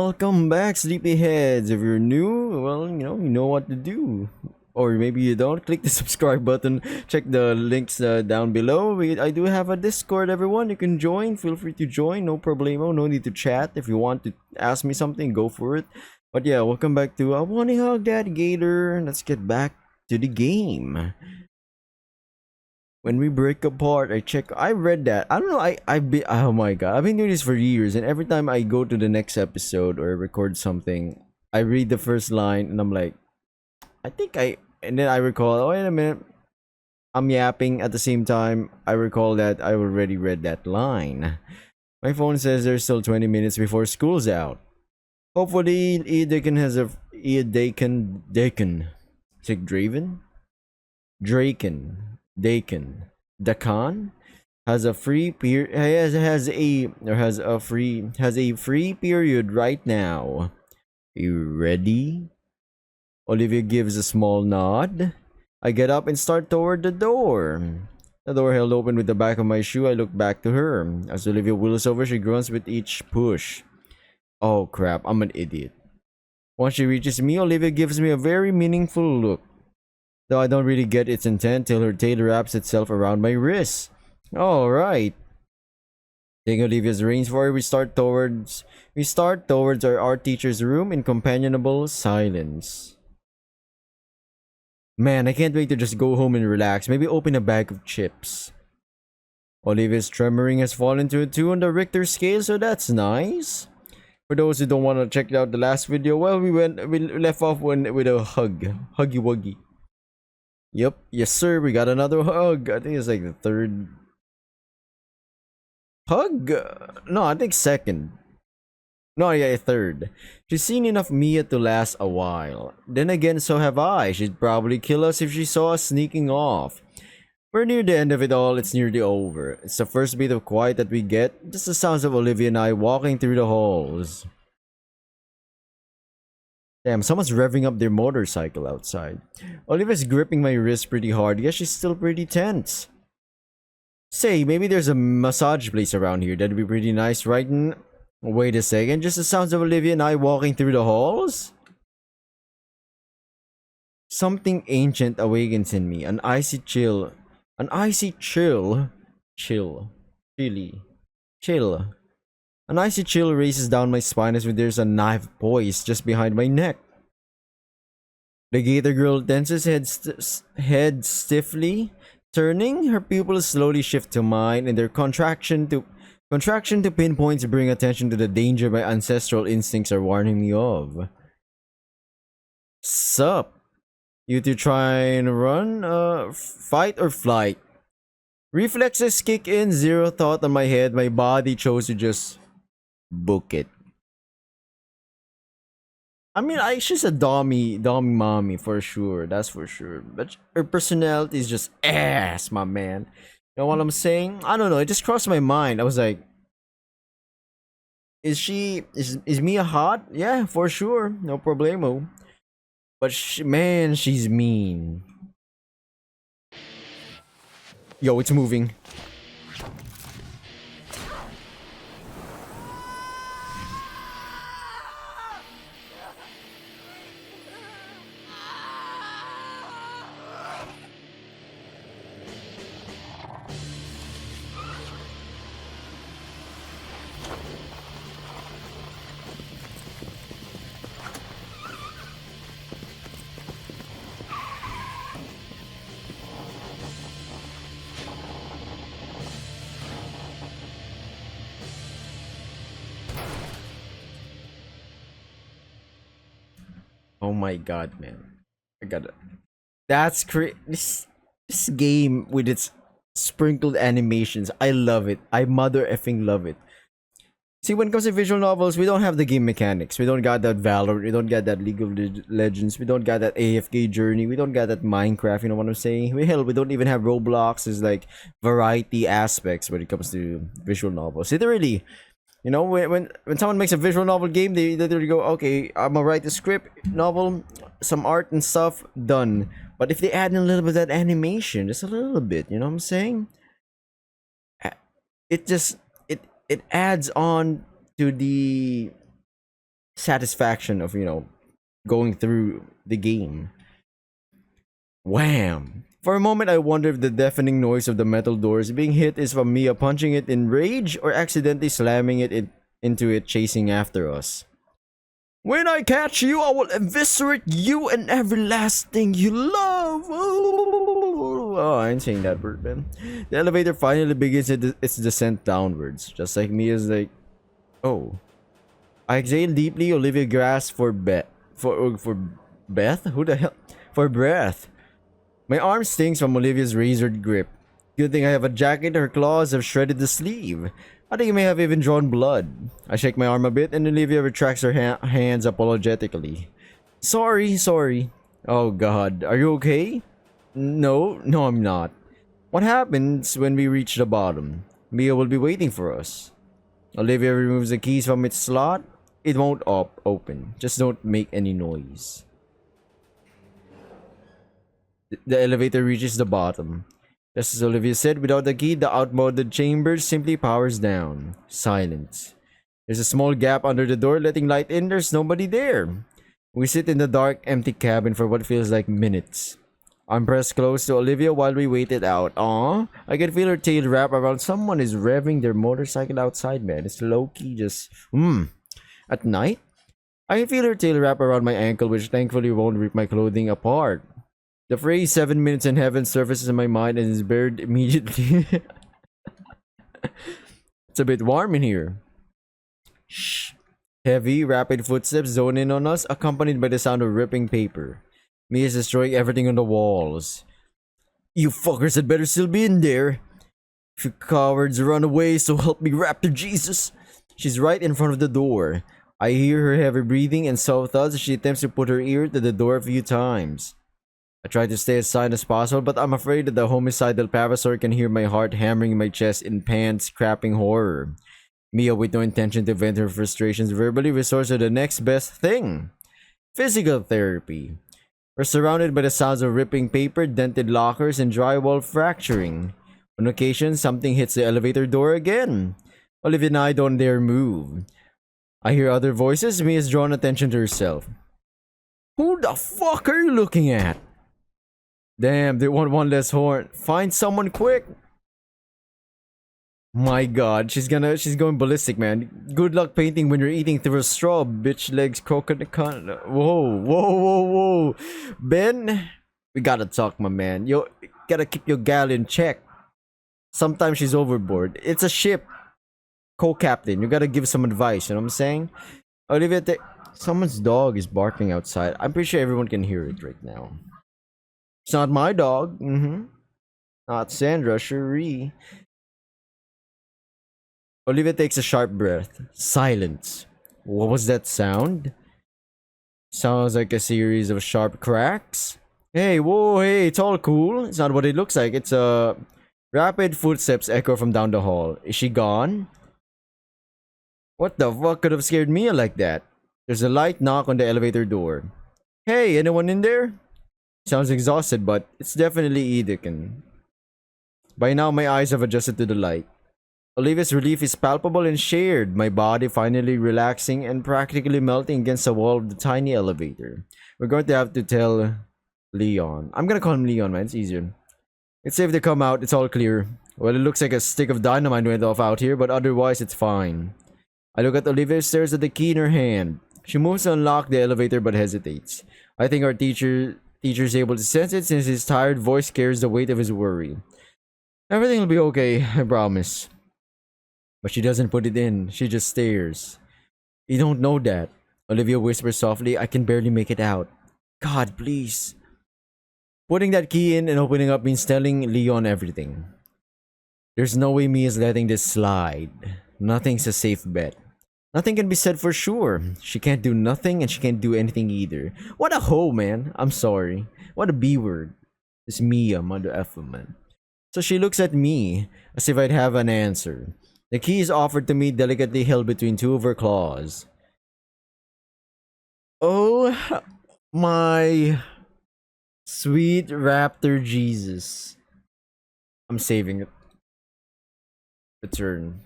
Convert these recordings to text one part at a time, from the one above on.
Welcome back, sleepyheads. If you're new, well, you know what to do. Or maybe you don't. Click the subscribe button. Check the links down below. I do have a Discord, everyone. You can join. Feel free to join. No problemo. No need to chat. If you want to ask me something, go for it. But yeah, welcome back to Wani Hug That Gator. Let's get back to the game. When we break apart, I read that. I don't know. Oh my god. I've been doing this for years, and every time I go to the next episode or record something, I read the first line and I'm like, and then I recall, oh, wait a minute. I'm yapping at the same time. I recall that I already read that line. My phone says there's still 20 minutes before school's out. Hopefully, Dakin has a Dakin. Is it Draven? Dakin has a free free period right now. You ready? Olivia gives a small nod. I get up and start toward the door. The door held open with the back of my shoe. I look back to her. As Olivia wheels over, she grunts with each push. Oh crap, I'm an idiot. Once she reaches me, Olivia gives me a very meaningful look. Though I don't really get its intent till her tail wraps itself around my wrist. Alright. Taking Olivia's reins for her, we start towards our art teacher's room in companionable silence. Man, I can't wait to just go home and relax. Maybe open a bag of chips. Olivia's tremoring has fallen to a 2 on the Richter scale, so that's nice. For those who don't want to check out the last video, well, we left off with a huggy wuggy. Yep, yes sir, we got another hug. I think it's like the third hug. No, I think second. No, yeah, third. She's seen enough Mia to last a while. Then again, so have I. She'd probably kill us if she saw us sneaking off. We're near the end of it all. It's nearly over. It's the first bit of quiet that we get. Just the sounds of Olivia and I walking through the halls. Damn, someone's revving up their motorcycle outside. Olivia's gripping my wrist pretty hard. Guess she's still pretty tense. Say, maybe there's a massage place around here. That'd be pretty nice, right? Wait a second, just the sounds of Olivia and I walking through the halls? Something ancient awakens in me. An icy chill. An icy chill. Chill. Chilly. Chill. An icy chill races down my spine as if there's a knife poised just behind my neck. The Gator Girl tenses head stiffly, turning. Her pupils slowly shift to mine, and their contraction to pinpoints bring attention to the danger my ancestral instincts are warning me of. Sup? You two try and run? Fight or flight? Reflexes kick in, zero thought on my head. My body chose to just book it. I mean, she's a dummy mommy for sure. That's for sure. But her personality is just ass, my man. You know what I'm saying? I don't know. It just crossed my mind. I was like, is Mia hot? Yeah, for sure. No problemo. But man, she's mean. Yo, it's moving. Oh my god, man. I got it. That's this game with its sprinkled animations. I love it. I mother effing love it. See, when it comes to visual novels, we don't have the game mechanics. We don't got that Valorant. We don't got that League of Legends. We don't got that AFK Journey. We don't got that Minecraft. You know what I'm saying? We don't even have Roblox. There's like variety aspects when it comes to visual novels. Literally, you know, when someone makes a visual novel game, they literally go, okay, I'm gonna write the script, novel, some art and stuff, done. But if they add in a little bit of that animation, just a little bit, you know what I'm saying? It adds on to the satisfaction of, going through the game. Wham! For a moment, I wonder if the deafening noise of the metal doors being hit is from Mia punching it in rage or accidentally slamming into it, chasing after us. When I catch you, I will eviscerate you and every last thing you love. Oh, I ain't saying that word, man. The elevator finally begins its descent downwards, just like Mia's like, oh. I exhale deeply. Olivia grasps for Beth. Who the hell? For breath. My arm stings from Olivia's razored grip. Good thing I have a jacket. Her claws have shredded the sleeve. I think it may have even drawn blood. I shake my arm a bit, and Olivia retracts her hands apologetically. Sorry. Oh God, are you okay? No, I'm not. What happens when we reach the bottom? Mia will be waiting for us. Olivia removes the keys from its slot. It won't open. Just don't make any noise. The elevator reaches the bottom. Just as Olivia said, without the key, the outmoded chamber simply powers down. Silence. There's a small gap under the door letting light in. There's nobody there. We sit in the dark, empty cabin for what feels like minutes. I'm pressed close to Olivia while we wait it out. Aw, I can feel her tail wrap around. Someone is revving their motorcycle outside, man. It's low-key just... At night? I can feel her tail wrap around my ankle, which thankfully won't rip my clothing apart. The phrase 7 minutes in heaven surfaces in my mind and is buried immediately. It's a bit warm in here. Shh. Heavy, rapid footsteps zone in on us, accompanied by the sound of ripping paper. Mia's destroying everything on the walls. You fuckers had better still be in there. If you cowards run away, so help me Raptor Jesus. She's right in front of the door. I hear her heavy breathing and soft thuds as she attempts to put her ear to the door a few times. I try to stay as silent as possible, but I'm afraid that the homicidal parasaur can hear my heart hammering in my chest in pants-crapping horror. Mia, with no intention to vent her frustrations verbally, resorts to the next best thing. Physical therapy. We're surrounded by the sounds of ripping paper, dented lockers, and drywall fracturing. On occasion, something hits the elevator door again. Olivia and I don't dare move. I hear other voices. Mia's drawn attention to herself. Who the fuck are you looking at? Damn, they want one less horn. Find someone quick. My God, she's going ballistic, man. Good luck painting when you're eating through a straw, bitch legs coconut con. Whoa. Ben, we gotta talk, my man. You gotta keep your gal in check. Sometimes she's overboard. It's a ship. Co-captain, you gotta give some advice, you know what I'm saying? Olivia, someone's dog is barking outside. I'm pretty sure everyone can hear it right now. It's not my dog. Not Sandra, Cherie. Olivia takes a sharp breath. Silence. What was that sound? Sounds like a series of sharp cracks. Hey, whoa, hey, it's all cool. It's not what it looks like. It's a rapid footsteps echo from down the hall. Is she gone? What the fuck could have scared Mia like that? There's a light knock on the elevator door. Hey, anyone in there? Sounds exhausted, but it's definitely Edekin. By now, my eyes have adjusted to the light. Olivia's relief is palpable and shared, my body finally relaxing and practically melting against the wall of the tiny elevator. We're going to have to tell Leon. I'm gonna call him Leon, man. It's easier. It's safe to come out. It's all clear. Well, it looks like a stick of dynamite went off out here, but otherwise it's fine. I look at Olivia, stares at the key in her hand. She moves to unlock the elevator but hesitates. I think our teacher's able to sense it since his tired voice carries the weight of his worry. Everything will be okay, I promise. But she doesn't put it in. She just stares. You don't know that. Olivia whispers softly. I can barely make it out. God, please. Putting that key in and opening up means telling Leon everything. There's no way Mia's letting this slide. Nothing's a safe bet. Nothing can be said for sure. She can't do nothing and she can't do anything either. What a hoe, man. I'm sorry. What a B word. It's Mia, mother effer, man. So she looks at me as if I'd have an answer. The key is offered to me, delicately held between two of her claws. Oh my sweet raptor Jesus. I'm saving it. Return.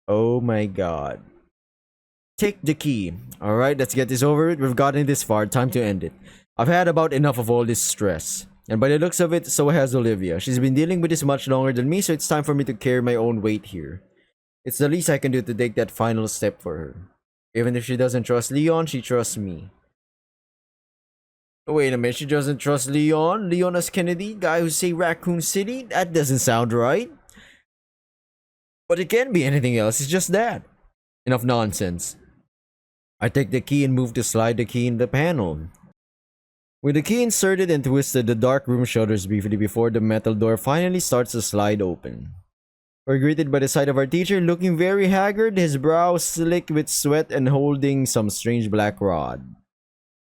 Oh my God. Take the key. Alright, let's get this over with. We've gotten this far. Time to end it. I've had about enough of all this stress. And by the looks of it, so has Olivia. She's been dealing with this much longer than me, so it's time for me to carry my own weight here. It's the least I can do to take that final step for her. Even if she doesn't trust Leon, she trusts me. Wait a minute, she doesn't trust Leon? Leon as Kennedy? Guy who say Raccoon City? That doesn't sound right. But it can't be anything else, it's just that. Enough nonsense. I take the key and move to slide the key in the panel. With the key inserted and twisted, the dark room shudders briefly before the metal door finally starts to slide open. We're greeted by the sight of our teacher looking very haggard, his brow slick with sweat and holding some strange black rod.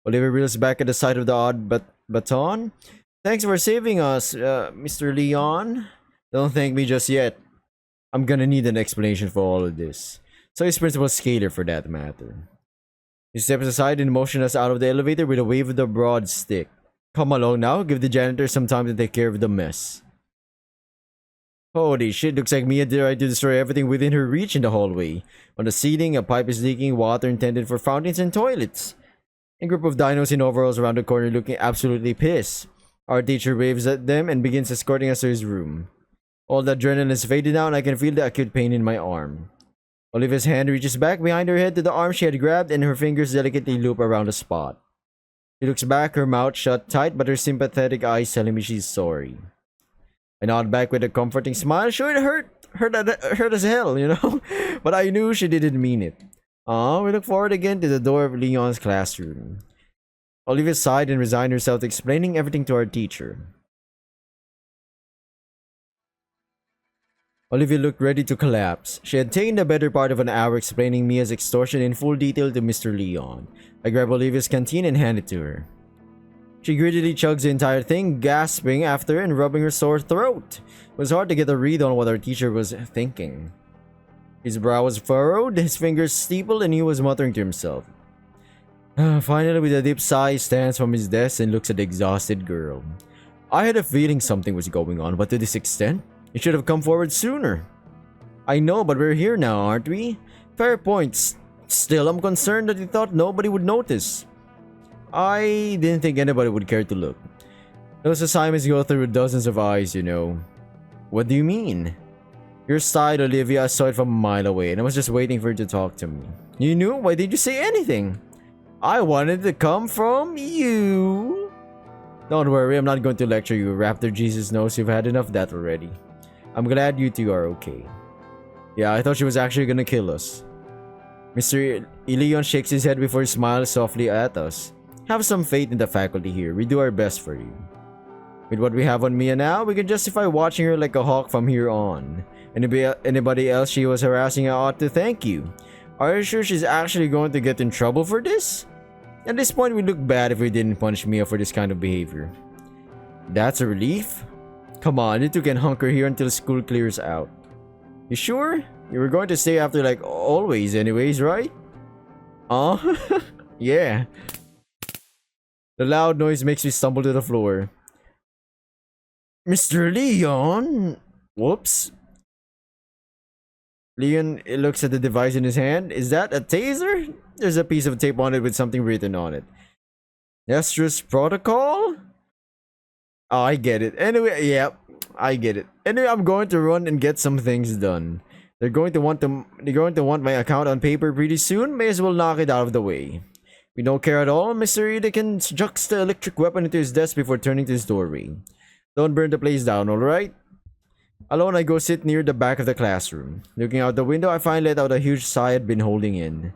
Olivia reels back at the sight of the odd baton. Thanks for saving us, Mr. Leon. Don't thank me just yet. I'm gonna need an explanation for all of this. So is Principal Scaler for that matter. He steps aside and motions us out of the elevator with a wave of the broad stick. Come along now, give the janitor some time to take care of the mess. Holy shit, looks like Mia tried to destroy everything within her reach in the hallway. On the ceiling, a pipe is leaking water intended for fountains and toilets. A group of dinos in overalls around the corner looking absolutely pissed. Our teacher waves at them and begins escorting us to his room. All the adrenaline is faded now and I can feel the acute pain in my arm. Olivia's hand reaches back behind her head to the arm she had grabbed and her fingers delicately loop around the spot. She looks back, her mouth shut tight, but her sympathetic eyes telling me she's sorry. I nod back with a comforting smile. Sure, it hurt as hell, you know? But I knew she didn't mean it. We look forward again to the door of Leon's classroom. Olivia sighed and resigned herself to explaining everything to our teacher. Olivia looked ready to collapse. She had taken the better part of an hour explaining Mia's extortion in full detail to Mr. Leon. I grab Olivia's canteen and hand it to her. She greedily chugs the entire thing, gasping after and rubbing her sore throat. It was hard to get a read on what our teacher was thinking. His brow was furrowed, his fingers steepled, and he was muttering to himself. Finally, with a deep sigh, he stands from his desk and looks at the exhausted girl. I had a feeling something was going on, but to this extent? It should have come forward sooner. I know, but we're here now, aren't we? Fair point. Still, I'm concerned that he thought nobody would notice. I didn't think anybody would care to look. Those assignments go through dozens of eyes, you know. What do you mean? Your side, Olivia. I saw it from a mile away, and I was just waiting for you to talk to me. You knew? Why did you say anything? I wanted to come from you. Don't worry, I'm not going to lecture you. Raptor Jesus knows you've had enough of that already. I'm glad you two are okay. Yeah, I thought she was actually gonna kill us. Mr. Leon shakes his head before he smiles softly at us. Have some faith in the faculty here. We do our best for you. With what we have on Mia now, we can justify watching her like a hawk from here on. Anybody else she was harassing ought to thank you. Are you sure she's actually going to get in trouble for this? At this point, we look bad if we didn't punish Mia for this kind of behavior. That's a relief? Come on, you two can hunker here until school clears out. You sure? You were going to stay after like always anyways, right? Yeah. The loud noise makes me stumble to the floor. Mr. Leon? Whoops. Leon looks at the device in his hand. Is that a taser? There's a piece of tape on it with something written on it. Estrus Protocol? Oh, I get it. Anyway, yeah, I get it. Anyway, I'm going to run and get some things done. They're going to want my account on paper pretty soon. May as well knock it out of the way. We don't care at all. Mr. Ida can juxt the electric weapon into his desk before turning to his doorway. Don't burn the place down, alright? Alone, I go sit near the back of the classroom. Looking out the window, I finally let out a huge sigh I'd been holding in.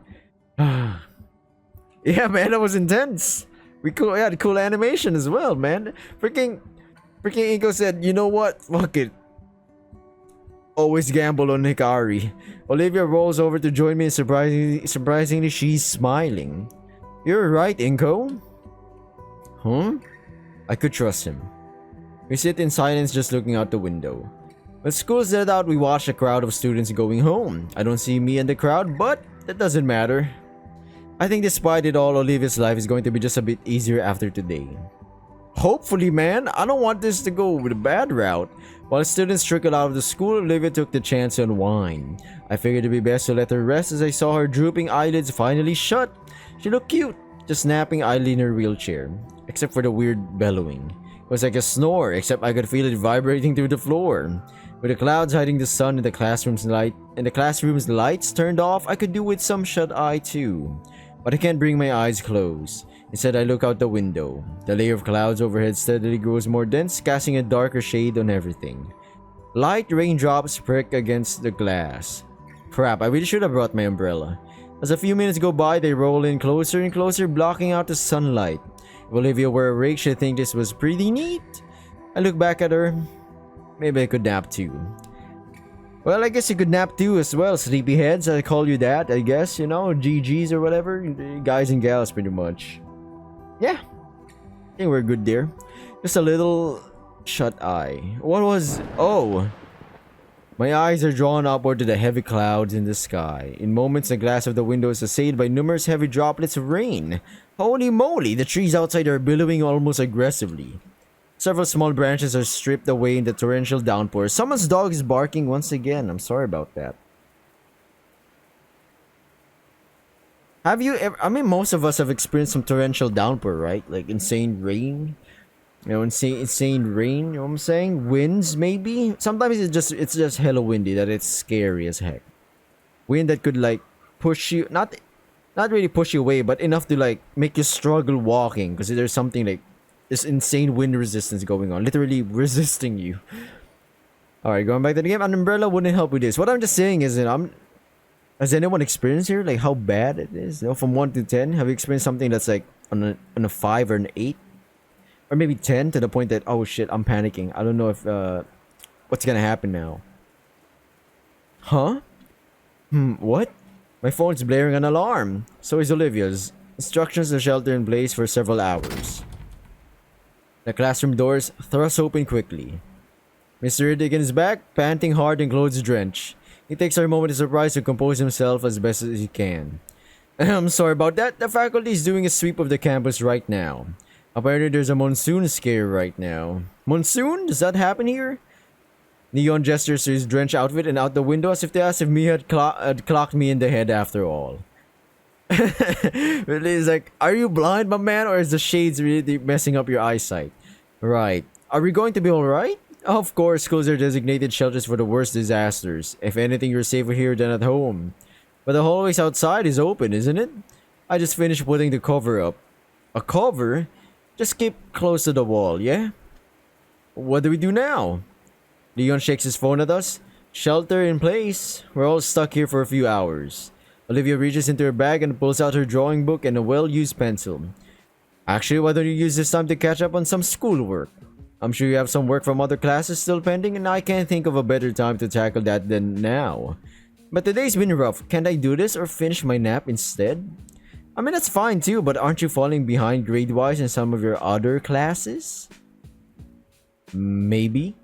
Yeah, man, that was intense. We had cool animation as well, man. Freaking Inko said, you know what? Fuck it. Always gamble on Hikari. Olivia rolls over to join me and surprisingly, she's smiling. You're right, Inko. Huh? I could trust him. We sit in silence just looking out the window. When school's let out, we watch a crowd of students going home. I don't see me in the crowd, but that doesn't matter. I think despite it all, Olivia's life is going to be just a bit easier after today. Hopefully, man. I don't want this to go with a bad route. While students trickled out of the school, Olivia took the chance to unwind. I figured it'd be best to let her rest as I saw her drooping eyelids finally shut. She looked cute, just napping idly in her wheelchair, except for the weird bellowing. It was like a snore, except I could feel it vibrating through the floor. With the clouds hiding the sun and the classroom's lights turned off, I could do with some shut eye too. But I can't bring my eyes closed. Instead, I look out the window. The layer of clouds overhead steadily grows more dense, casting a darker shade on everything. Light raindrops prick against the glass. Crap, I really should have brought my umbrella. As a few minutes go by, they roll in closer and closer, blocking out the sunlight. If Olivia were awake, she'd think this was pretty neat. I look back at her. Maybe I could nap too. Well, I guess you could nap too as well, sleepyheads. I call you that, I guess, you know, GGs or whatever. Guys and gals, pretty much. Yeah, I think we're good there. Just a little shut eye. What was... Oh. My eyes are drawn upward to the heavy clouds in the sky. In moments, the glass of the window is assailed by numerous heavy droplets of rain. Holy moly, the trees outside are billowing almost aggressively. Several small branches are stripped away in the torrential downpour. Someone's dog is barking once again. I'm sorry about that. Have you ever... I mean, most of us have experienced some torrential downpour, right? Like insane rain. You know, insane rain, you know what I'm saying? Winds, maybe? Sometimes it's just hella windy that it's scary as heck. Wind that could, like, push you... Not really push you away, but enough to, like, make you struggle walking. Because there's something, like... This insane wind resistance going on. Literally resisting you. Alright, going back to the game. An umbrella wouldn't help with this. What I'm just saying is that has anyone experienced here? Like how bad it is? You know, from 1 to 10? Have you experienced something that's like on a 5 or an 8? Or maybe 10 to the point that, oh shit, I'm panicking. I don't know if, what's gonna happen now? Huh? What? My phone's blaring an alarm. So is Olivia's. Instructions to shelter in place for several hours. The classroom doors thrust open quickly. Mr. Dickens is back, panting hard and clothes drenched. He takes our moment of surprise to compose himself as best as he can. I'm sorry about that. The faculty is doing a sweep of the campus right now. Apparently there's a monsoon scare right now. Monsoon? Does that happen here? Neon gestures to his drenched outfit and out the window as if to ask if me had clocked me in the head after all. He's like, are you blind, my man, or is the shades really messing up your eyesight? Right. Are we going to be alright? Of course, schools are designated shelters for the worst disasters. If anything, you're safer here than at home. But the hallways outside is open, isn't it? I just finished putting the cover up. A cover? Just keep close to the wall, yeah? What do we do now? Leon shakes his phone at us. Shelter in place. We're all stuck here for a few hours. Olivia reaches into her bag and pulls out her drawing book and a well-used pencil. Actually, why don't you use this time to catch up on some schoolwork? I'm sure you have some work from other classes still pending, and I can't think of a better time to tackle that than now. But today's been rough. Can't I do this or finish my nap instead? I mean, that's fine too, but aren't you falling behind grade-wise in some of your other classes? Maybe?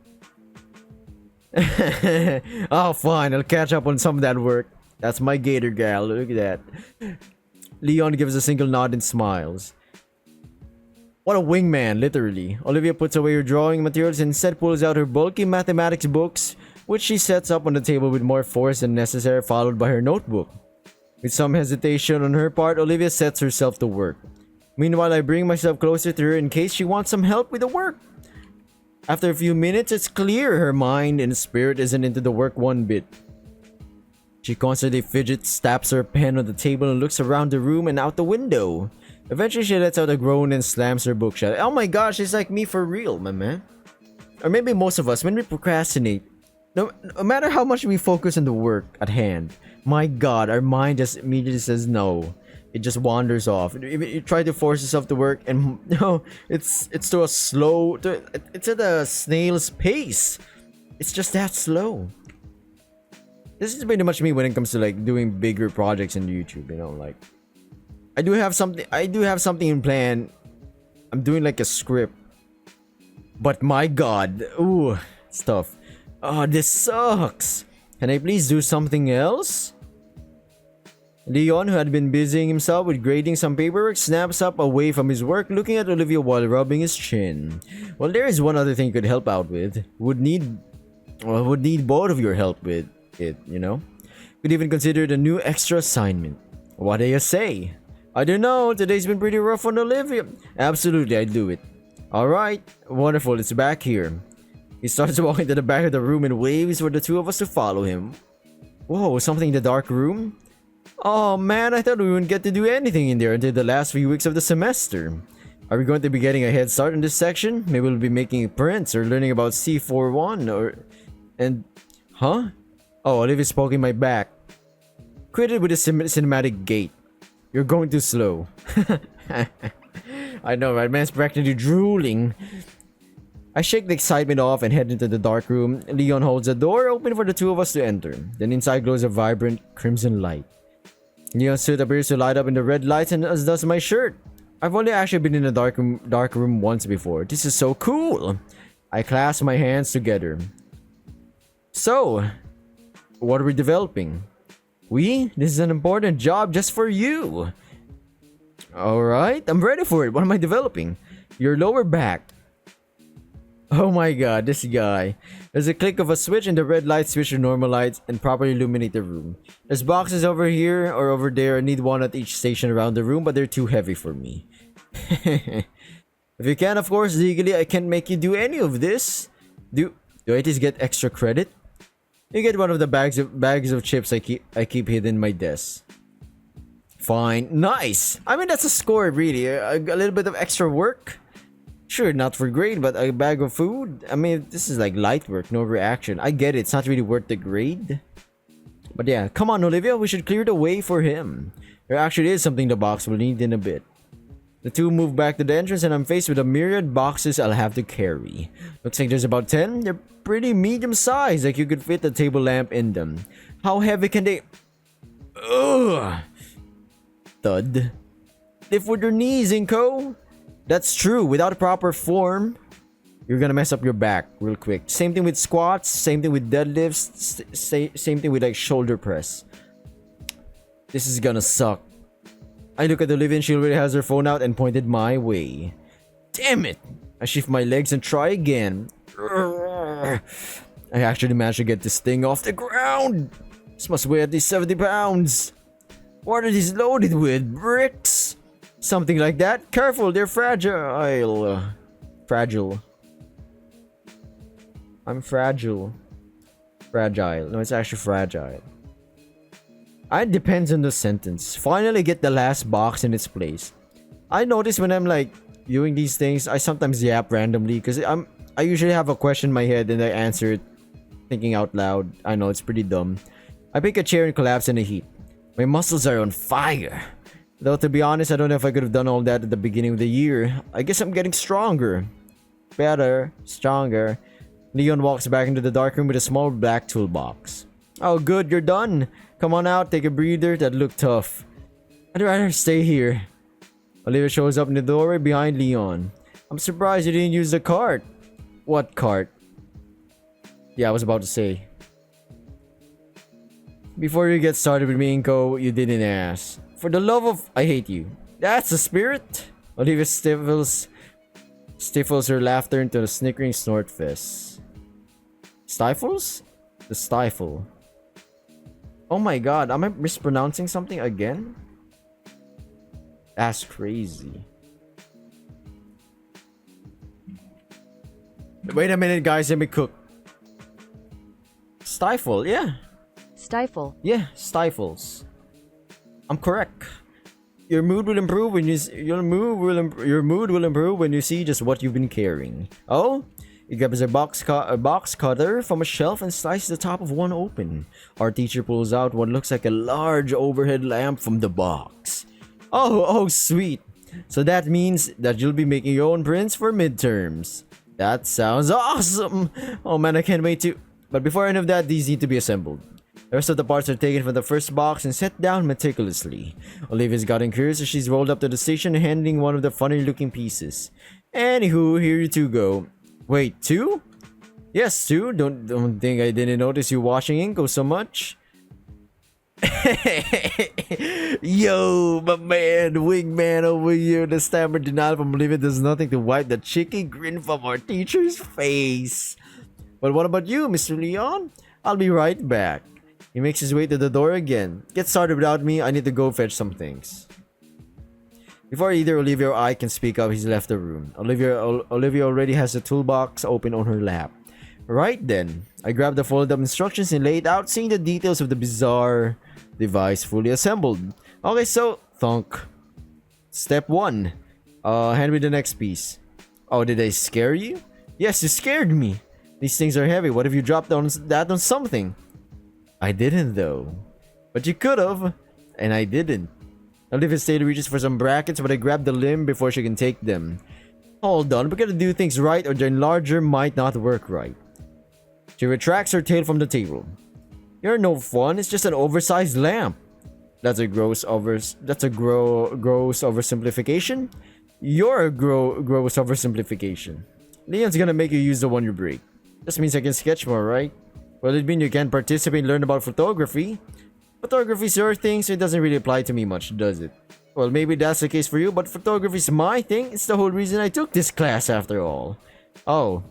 Oh, fine. I'll catch up on some of that work. That's my Gator Girl. Look at that. Leon gives a single nod and smiles. What a wingman, literally. Olivia puts away her drawing materials and instead pulls out her bulky mathematics books, which she sets up on the table with more force than necessary, followed by her notebook. With some hesitation on her part, Olivia sets herself to work. Meanwhile, I bring myself closer to her in case she wants some help with the work. After a few minutes, it's clear her mind and spirit isn't into the work one bit. She constantly fidgets, taps her pen on the table, and looks around the room and out the window. Eventually, she lets out a groan and slams her book shut. Oh my gosh, it's like me for real, my man. Or maybe most of us, when we procrastinate, no matter how much we focus on the work at hand, my god, our mind just immediately says no. It just wanders off. You try to force yourself to work, and no, it's to a slow, it's at a snail's pace. It's just that slow. This is pretty much me when it comes to like doing bigger projects in YouTube, you know, like I do have something in plan. I'm doing like a script. But my god, ooh, it's tough. Oh, this sucks. Can I please do something else? Leon, who had been busying himself with grading some paperwork, snaps up away from his work, looking at Olivia while rubbing his chin. Well, there is one other thing you could help out with. Would need both of your help with it, you know? Could even consider it a new extra assignment. What do you say? I don't know, today's been pretty rough on Olivia. Absolutely, I'd do it. Alright, wonderful, it's back here. He starts walking to the back of the room and waves for the two of us to follow him. Whoa, something in the dark room? Oh man, I thought we wouldn't get to do anything in there until the last few weeks of the semester. Are we going to be getting a head start in this section? Maybe we'll be making prints or learning about C41 or... And... Huh? Oh, Olivia's poking my back. Quit it with a cinematic gait. You're going too slow. I know, right? Man's practically drooling. I shake the excitement off and head into the dark room. Leon holds the door open for the two of us to enter. Then inside glows a vibrant crimson light. Leon's suit appears to light up in the red lights, and as does my shirt. I've only actually been in a dark room once before. This is so cool. I clasp my hands together. So, what are we developing? This is an important job just for you. Alright, I'm ready for it. What am I developing? Your lower back. Oh my god, this guy. There's a click of a switch and the red light switch to normal lights and properly illuminate the room. There's boxes over here or over there. I need one at each station around the room, but they're too heavy for me. If you can, of course, legally, I can't make you do any of this. Do I at least get extra credit? You get one of the bags of chips I keep hidden in my desk. Fine. Nice! I mean, that's a score, really. A little bit of extra work. Sure, not for grade, but a bag of food? I mean, this is like light work, no reaction. I get it, it's not really worth the grade. But yeah, come on Olivia, we should clear the way for him. There actually is something the box will need in a bit. The two move back to the entrance and I'm faced with a myriad boxes I'll have to carry. Looks like there's about 10. They're pretty medium sized, like you could fit a table lamp in them. How heavy can they... Ugh! Thud. Lift with your knees, Inko! That's true, without a proper form, you're gonna mess up your back real quick. Same thing with squats, same thing with deadlifts, same thing with like shoulder press. This is gonna suck. I look at Olivia and she already has her phone out and pointed my way. Damn it! I shift my legs and try again. I actually managed to get this thing off the ground. This must weigh at least 70 pounds. What are these loaded with? Bricks? Something like that. Careful, they're fragile. Fragile. I'm fragile. Fragile. No, it's actually fragile. It depends on the sentence. Finally get the last box in its place. I notice when I'm like doing these things, I sometimes yap randomly because I usually have a question in my head and I answer it thinking out loud. I know it's pretty dumb. I pick a chair and collapse in a heap. My muscles are on fire. Though to be honest, I don't know if I could have done all that at the beginning of the year. I guess I'm getting stronger. Better. Stronger. Leon walks back into the dark room with a small black toolbox. Oh good, you're done. Come on out, take a breather. That looked tough. I'd rather stay here. Olivia shows up in the doorway behind Leon. I'm surprised you didn't use the cart. What cart? Yeah, I was about to say. Before you get started with me, Inko, you didn't ask. For the love of... I hate you. That's the spirit? Olivia stifles her laughter into a snickering snort fest. Stifles? The stifle. Oh my god, am I mispronouncing something again? That's crazy. Wait a minute, guys, let me cook. Stifle, yeah. Stifle. Yeah, stifles. I'm correct. Your mood will improve when your mood will improve when you see just what you've been carrying. Oh, he grabs a box cutter from a shelf and slices the top of one open. Our teacher pulls out what looks like a large overhead lamp from the box. Oh, sweet. So that means that you'll be making your own prints for midterms. That sounds awesome. Oh man, I can't wait to. But before any of that, these need to be assembled. The rest of the parts are taken from the first box and set down meticulously. Olivia's gotten curious as she's rolled up to the station handing one of the funny looking pieces. Anywho, here you two go. Wait, two? Yes, two? Don't think I didn't notice you washing Inko so much. Yo, my man, wingman over here. The stammered denial from Olivia does nothing to wipe the cheeky grin from our teacher's face. But what about you, Mr. Leon? I'll be right back. He makes his way to the door again. Get started without me, I need to go fetch some things. Before either Olivia or I can speak up, he's left the room. Olivia already has the toolbox open on her lap. Right then, I grabbed the folded up instructions and laid out, seeing the details of the bizarre device fully assembled. Okay, so, thunk. Step 1. Hand me the next piece. Oh, did I scare you? Yes, you scared me. These things are heavy. What if you dropped that on something? I didn't though. But you could've. And I didn't. Olivia stayed reaches for some brackets, but I grabbed the limb before she can take them. Hold on, we gotta do things right or the enlarger might not work right. She retracts her tail from the table. You're no fun, it's just an oversized lamp. That's a gross oversimplification? You're a gross oversimplification. Leon's gonna make you use the one you break. This means I can sketch more, right? Well, it means you can participate and learn about photography. Photography's your thing, so it doesn't really apply to me much, does it? Well, maybe that's the case for you, but photography's my thing. It's the whole reason I took this class after all. Oh,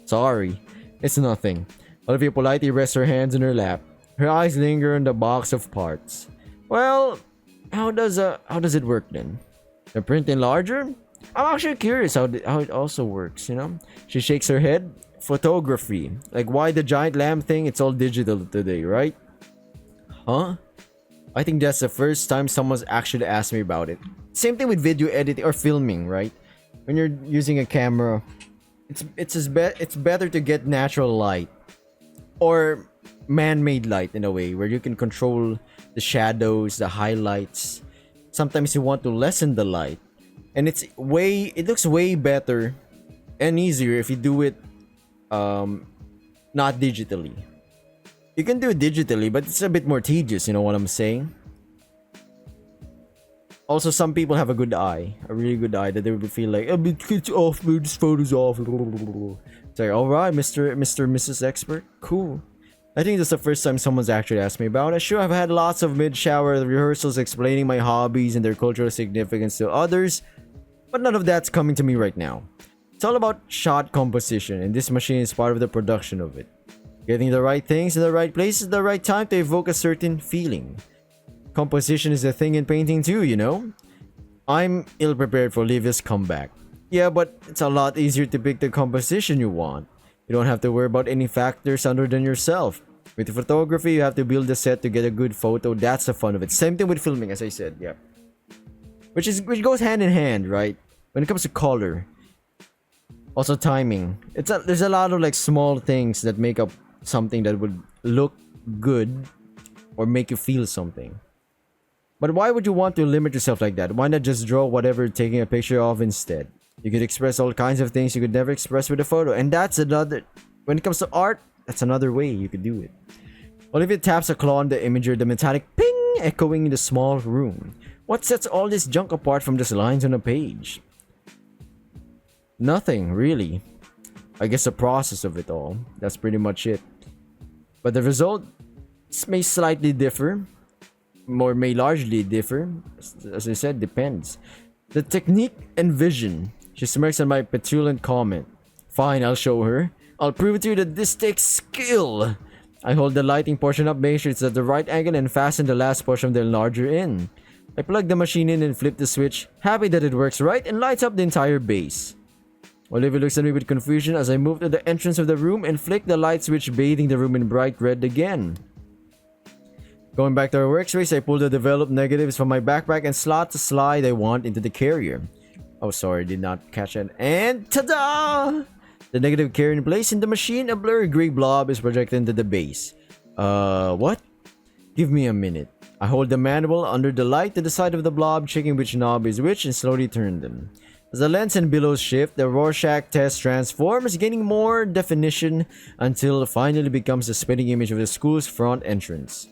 sorry. It's nothing. Olivia politely rests her hands in her lap. Her eyes linger on the box of parts. Well, how does it work then? The print enlarger? I'm actually curious how it also works, you know? She shakes her head. Photography. Like, why the giant lamp thing? It's all digital today, right? Huh? I think that's the first time someone's actually asked me about it. Same thing with video editing or filming, right? When you're using a camera, it's better to get natural light or man-made light in a way where you can control the shadows, the highlights. Sometimes you want to lessen the light, and it looks way better and easier if you do it not digitally. You can do it digitally, but it's a bit more tedious, you know what I'm saying? Also, some people have a good eye, a really good eye, that they would feel like, oh, it's off, dude, this photo's off. It's like, alright, Mrs. Expert, cool. I think that's the first time someone's actually asked me about it. Sure, I've had lots of mid-shower rehearsals explaining my hobbies and their cultural significance to others, but none of that's coming to me right now. It's all about shot composition, and this machine is part of the production of it. Getting the right things in the right places at the right time to evoke a certain feeling. Composition is a thing in painting too, you know? I'm ill-prepared for Olivia's comeback. Yeah, but it's a lot easier to pick the composition you want. You don't have to worry about any factors other than yourself. With photography, you have to build a set to get a good photo. That's the fun of it. Same thing with filming, as I said, yeah. Which goes hand in hand, right? When it comes to color. Also timing. There's a lot of like small things that make up something that would look good or make you feel something. But why would you want to limit yourself like that? Why not just draw whatever you're taking a picture of instead? You could express all kinds of things you could never express with a photo. And that's another... When it comes to art, that's another way you could do it. Olivia taps a claw on the imager, the metallic ping echoing in the small room. What sets all this junk apart from just lines on a page? Nothing, really. I guess the process of it all. That's pretty much it. But the result may slightly differ. Or may largely differ. As I said, depends. The technique and vision. She smirks at my petulant comment. Fine, I'll show her. I'll prove to you that this takes skill. I hold the lighting portion up, make sure it's at the right angle, and fasten the last portion of the enlarger in. I plug the machine in and flip the switch, happy that it works right and lights up the entire base. Olivia looks at me with confusion as I move to the entrance of the room and flick the light switch, bathing the room in bright red again. Going back to our workspace, I pull the developed negatives from my backpack and slot the slide I want into the carrier. Oh, sorry, did not catch it. And ta-da! The negative carrier in place in the machine, a blurry gray blob is projected into the base. What? Give me a minute. I hold the manual under the light to the side of the blob, checking which knob is which and slowly turn them. As the lens and billows shift, the Rorschach test transforms, gaining more definition until it finally becomes a spinning image of the school's front entrance.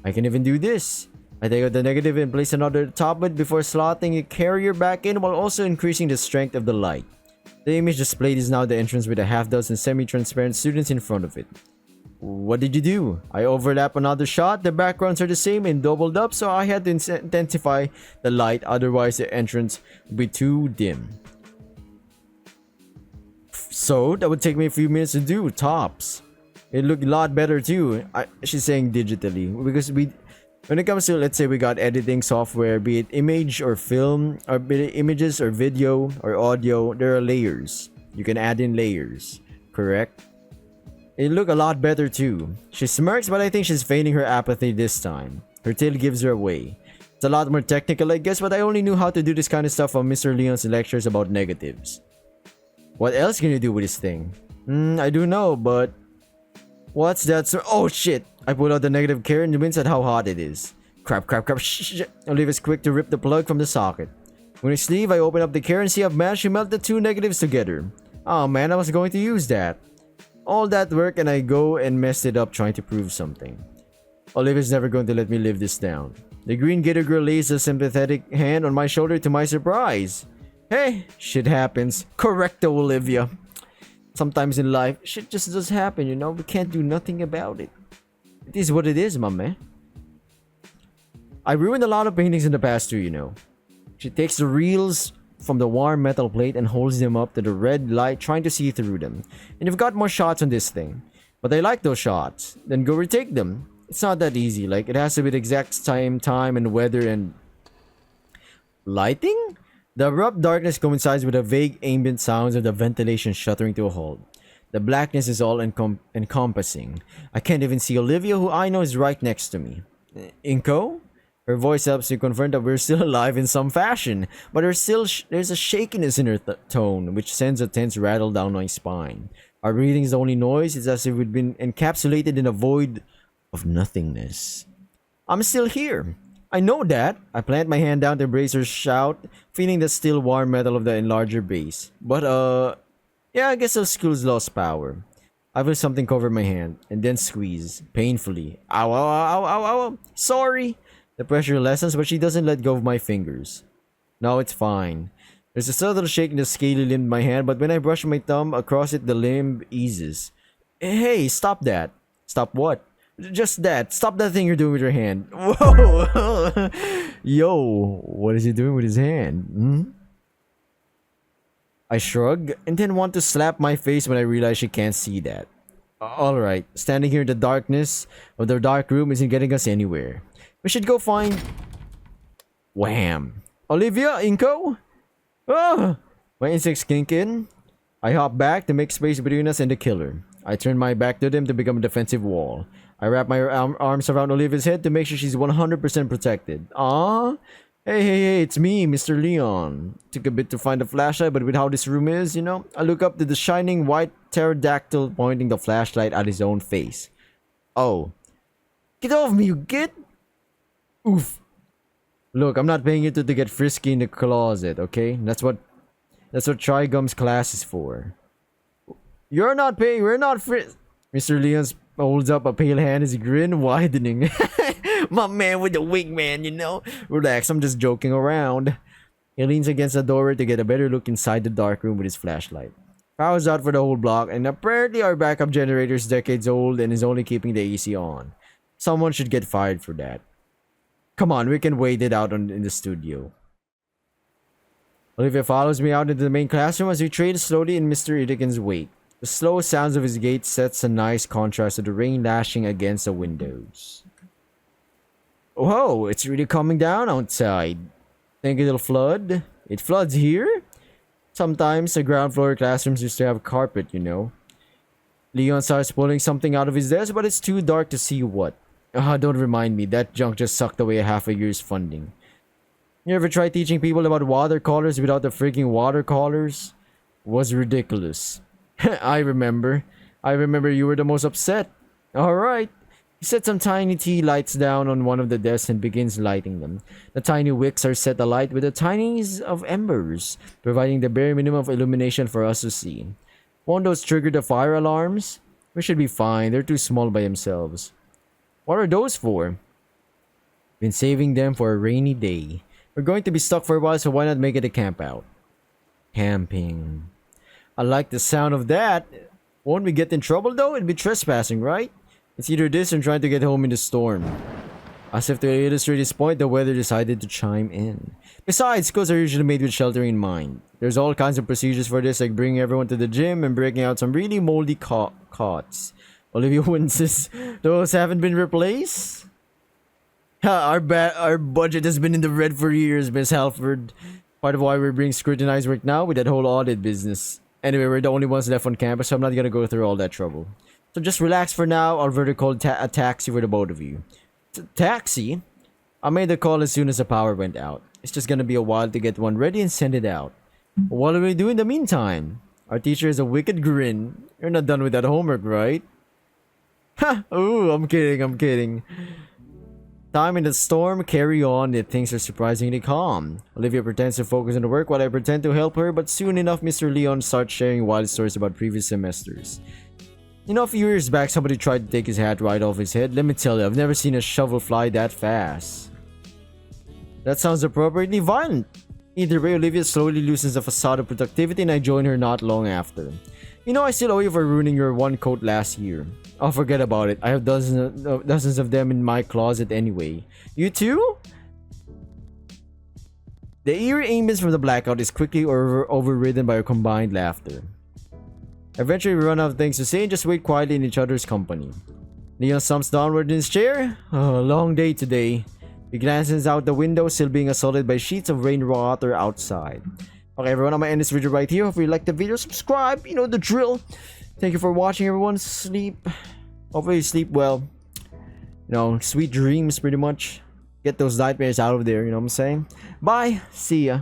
I can even do this. I take out the negative and place another top of it before slotting the carrier back in while also increasing the strength of the light. The image displayed is now the entrance with a half dozen semi-transparent students in front of it. What did you do? I overlap another shot. The backgrounds are the same and doubled up, so I had to intensify the light, otherwise the entrance would be too dim. So that would take me a few minutes to do, tops. It looked a lot better too. She's saying digitally, because when it comes to, let's say, we got editing software, be it image or film, or be it images or video or audio, there are layers. You can add in layers, correct? It looked a lot better too. She smirks, but I think she's feigning her apathy this time. Her tail gives her away. It's a lot more technical, I guess, but I only knew how to do this kind of stuff on Mr. Leon's lectures about negatives. What else can you do with this thing? I do know, but... What's that? Oh shit! I pull out the negative carrot and wince at how hot it is. Crap. Shh. Olivia's quick to rip the plug from the socket. When I sleeve, I open up the carrot and see I've managed to melt the two negatives together. Oh man, I was going to use that. All that work and I go and messed it up trying to prove something. Olivia's never going to let me live this down. The green Gator Girl lays a sympathetic hand on my shoulder to my surprise. Hey, shit happens. Correcto, Olivia. Sometimes in life, shit just does happen, you know? We can't do nothing about it. It is what it is, my man. I ruined a lot of paintings in the past too, you know. She takes the reels from the warm metal plate and holds them up to the red light, trying to see through them. And you've got more shots on this thing. But I like those shots. Then go retake them. It's not that easy. Like, it has to be the exact time and weather and... lighting? The abrupt darkness coincides with the vague ambient sounds of the ventilation shuttering to a halt. The blackness is all encompassing. I can't even see Olivia, who I know is right next to me. Inko? Her voice helps to confirm that we're still alive in some fashion, but there's a shakiness in her tone, which sends a tense rattle down my spine. Our breathing is the only noise. It's as if we'd been encapsulated in a void of nothingness. I'm still here. I know that. I plant my hand down to embrace her shout, feeling the still warm metal of the enlarger base. But, yeah, I guess those screws lost power. I feel something cover my hand, and then squeeze, painfully. Ow. Sorry. The pressure lessens, but she doesn't let go of my fingers. No, it's fine. There's a subtle shake in the scaly limb in my hand, but when I brush my thumb across it, the limb eases. Hey, stop that. Stop what? Just that. Stop that thing you're doing with your hand. Whoa! Yo, what is he doing with his hand? I shrug and then want to slap my face when I realize she can't see that. Alright, standing here in the darkness of the dark room isn't getting us anywhere. We should go find... Wham! Olivia, Inko? Ah! My instincts kink in. I hop back to make space between us and the killer. I turn my back to them to become a defensive wall. I wrap my arms around Olivia's head to make sure she's 100% protected. Ah? Hey, it's me, Mr. Leon. Took a bit to find the flashlight, but with how this room is, you know, I look up to the shining white pterodactyl pointing the flashlight at his own face. Oh. Get off me, you git! Oof. Look, I'm not paying you to get frisky in the closet, okay? That's what Trigum's class is for. You're not paying, we're not Mr. Leon holds up a pale hand, his grin widening. My man with the wig, man, you know? Relax, I'm just joking around. He leans against the doorway to get a better look inside the dark room with his flashlight. Power's out for the whole block, and apparently our backup generator is decades old and is only keeping the AC on. Someone should get fired for that. Come on, we can wait it out in the studio. Olivia follows me out into the main classroom as we trade slowly in Mr. Idikin's wake. The slow sounds of his gait sets a nice contrast to the rain lashing against the windows. Whoa, it's really coming down outside. Think it'll flood? It floods here? Sometimes the ground floor classrooms used to have carpet, you know. Leon starts pulling something out of his desk, but it's too dark to see what. Don't remind me, that junk just sucked away half a year's funding. You ever try teaching people about watercolors without the freaking watercolors? Was ridiculous. I remember you were the most upset. Alright. He set some tiny tea lights down on one of the desks and begins lighting them. The tiny wicks are set alight with the tiniest of embers, providing the bare minimum of illumination for us to see. Won't those trigger the fire alarms? We should be fine, they're too small by themselves. What are those for? Been saving them for a rainy day. We're going to be stuck for a while, so why not make it a camp out? Camping. I like the sound of that. Won't we get in trouble though? It'd be trespassing, right? It's either this or trying to get home in the storm. As if to illustrate this point, the weather decided to chime in. Besides, schools are usually made with sheltering in mind. There's all kinds of procedures for this, like bringing everyone to the gym and breaking out some really moldy cots. Olivia winces. Those haven't been replaced? Ha, our budget has been in the red for years, Miss Halford. Part of why we're being scrutinized right now with that whole audit business. Anyway, we're the only ones left on campus, so I'm not gonna go through all that trouble. So just relax for now. I'll call a taxi for the both of you. Taxi? I made the call as soon as the power went out. It's just gonna be a while to get one ready and send it out. What do we do in the meantime? Our teacher has a wicked grin. You're not done with that homework, right? Ha! Ooh, I'm kidding. Time in the storm, carry on, yet things are surprisingly calm. Olivia pretends to focus on the work while I pretend to help her, but soon enough Mr. Leon starts sharing wild stories about previous semesters. You know, a few years back somebody tried to take his hat right off his head. Let me tell you, I've never seen a shovel fly that fast. That sounds appropriately violent. Either way, Olivia slowly loosens the facade of productivity and I join her not long after. You know, I still owe you for ruining your one coat last year. Oh, forget about it. I have dozens of them in my closet anyway. You too? The eerie ambience from the blackout is quickly overridden by our combined laughter. Eventually, we run out of things to say and just wait quietly in each other's company. Leon slumps downward in his chair. Oh, long day today. He glances out the window, still being assaulted by sheets of rainwater outside. Okay, everyone, I'm gonna end this video right here. If you liked the video, subscribe. You know the drill. Thank you for watching, everyone. Sleep. Hopefully you sleep well. You know, sweet dreams, pretty much. Get those nightmares out of there, you know what I'm saying? Bye. See ya.